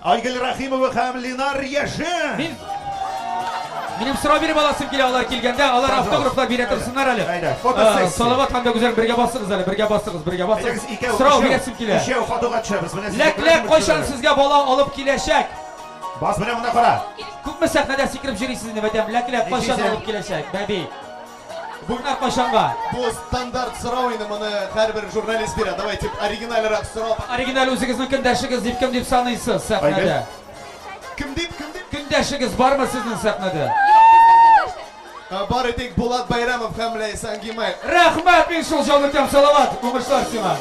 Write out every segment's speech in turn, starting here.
Айгөл Рахимова һәм Ленар Яшин. Минем сұрау беріп аласым келе алар келгенде, алар автографлар бере тұрсындар әлі. Салават қандай güzel бірге басыңыз әлі, бірге басыңыз. Сұрау бересім келе. Үшеу фотоға түсеміз. Ләк қойшан сізге бала алып келешек. Бас міне мұнда қара. Күпме сәхнәдә сикіріп жүресіз деп әдем. Ләк қойшан алып келешек, бәби. Бүгінар қойшанға. Бұл стандарт сұрау ені мұны әрбір журналист береді. Давайте оригиналырақ сұрау. Оригинал өзіңіздің күндәшігіз деп кім деп санайсыз сәхнәдә? Кім деп? Күндәшігіз бар ма сіздің сәхнәдә? Бар етек Болат Байрамов һәм Ләйсан Гимай. Рәхмәт, мен шул жол өтем, салават. Уңышлар сиңа.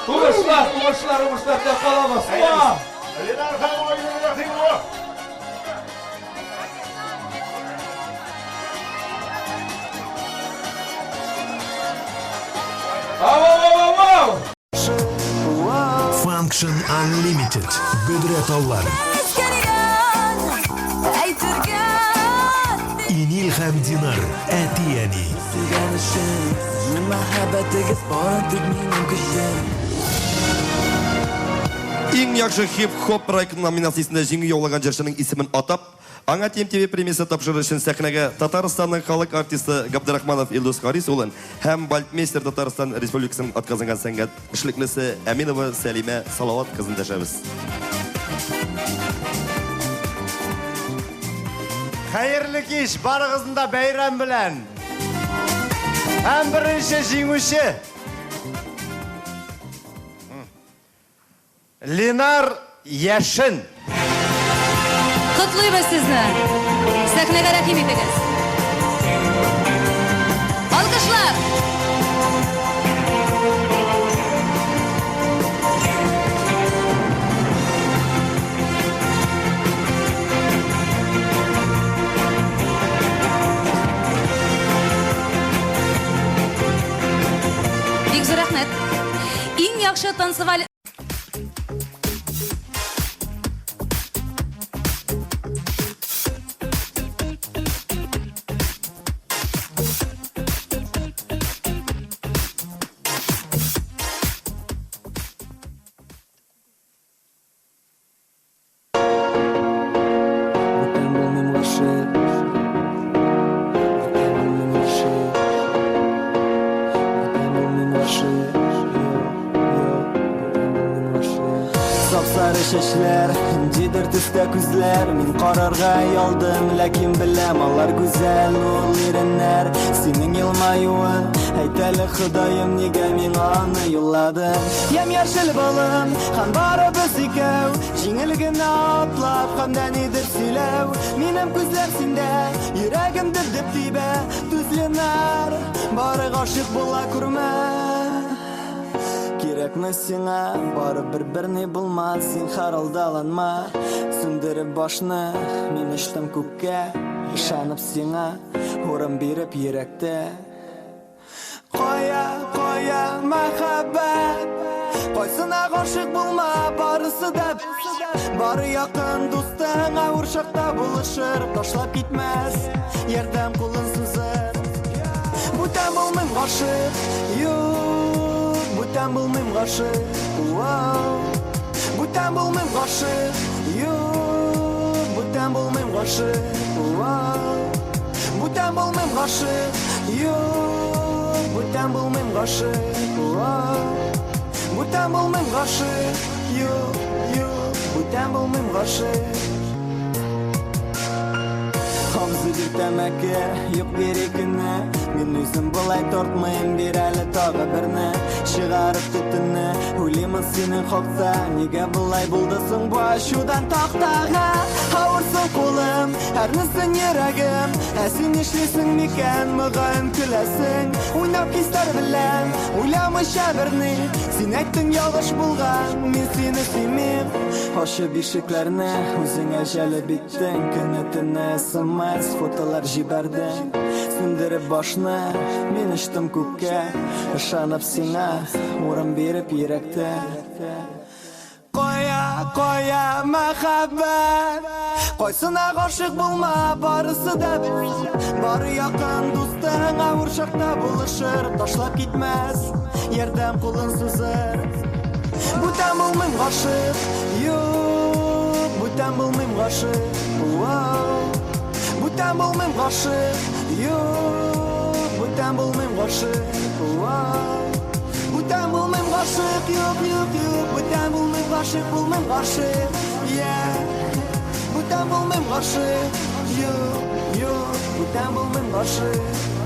Уңышлар деп қаламыз. Ленар һәм Айгөл Рахимова. Function Unlimited. Büdret Allar. İnil һәм Динар. Әтияни. Иң яхшы хип-хоп проект номинациясында жеңіп яулаган җырчының исемен атап, аңа ТМТВ премиясы тапшыру өчен сәхнәгә Татарстанның халык артисты Габдрахманов Илдус Харис улын һәм Балтмейстер Татарстан Республикасының атказанган сәнгать эшлеклесе Әминова Сәлимә Салават кызын дәшәбез. Хәерле кич, барыгызны да бәйрәм белән. Һәм беренче җиңүче Ленар Яшин. Котлыйбыз сезне. Сәхнәгә рәхим итегез. Алкышлар. Бик зур рәхмәт. Иң яхшы танцеваль Шәчләр, дидер төстә күзләр. Мин карарга ялдым, ләкин беләм, алар гүзәл ул иреннәр. Синең елмаюың, әйт әле Ходаем, нигә миңа аны юлладың? Яшел балым, һәм барыбыз икәү, җиңел генә атлап, һәм дә нидер сөйләү. Минем күзләр синдә, йөрәгем дөп тибә, түзленәр, бары гашык була күрмә. Кирәкме сиңа, бары бер-берне булмас, син харалдаланма. Сүндереп башны, мин очтым күккә, ышанып сиңа, урын биреп йөрәктә. Кая мәхәббәт, кайсына гашык булма, барысы да бары якын дустың, авыр чакта булышыр, ташлап китмәс, ярдәм кулын сузыр. Бүтән булмыйм гашык, Бүтән булмыйм гашык, бүтән булмыйм гашык, бүтән булмыйм гашык, бүтән булмыйм гашык, бүтән булмыйм гашык, бүтән булмыйм гашык, бүтән булмыйм гашык. Хамзы бир тәмәке, юк берекене, мин үзем болай тартмыйм, бир әле тагы берне, чыгарып төтенне, уйлыймын синең хакта, нигә болай булды соң бу ачудан тактага? Авырсын кулым, әрнесен йөрәгем, ә син нишлисең микән, мөгаен көләсең, уйнап кистәр белән, уйламыйча берни, син әйттең ялгыш булган, мин сине сөймим, ачы бишекләрне, үзеңә җәлеп иттең, көне төне SMS фотолар җибәрдең, сүндереп башны, мин очтым күккә, ышанып сиңа, урын биреп йөрәктә. Кая мәхәббәт, кайсына гашык булма, барысы да бары якын дустың, авыр чакта булышыр, ташлап китмәс, ярдәм кулын сузыр. Бүтән булмыйм гашык, Бүтән булмыйм гашык. Бүтән булмыйм гашык. Юк, бүтән булмыйм гашык. Бүтән булмыйм гашык. Юк, юк, юк. Бүтән булмыйм гашык, булмыйм гашык. Бүтән булмыйм гашык. Юк, юк. Бүтән булмыйм гашык.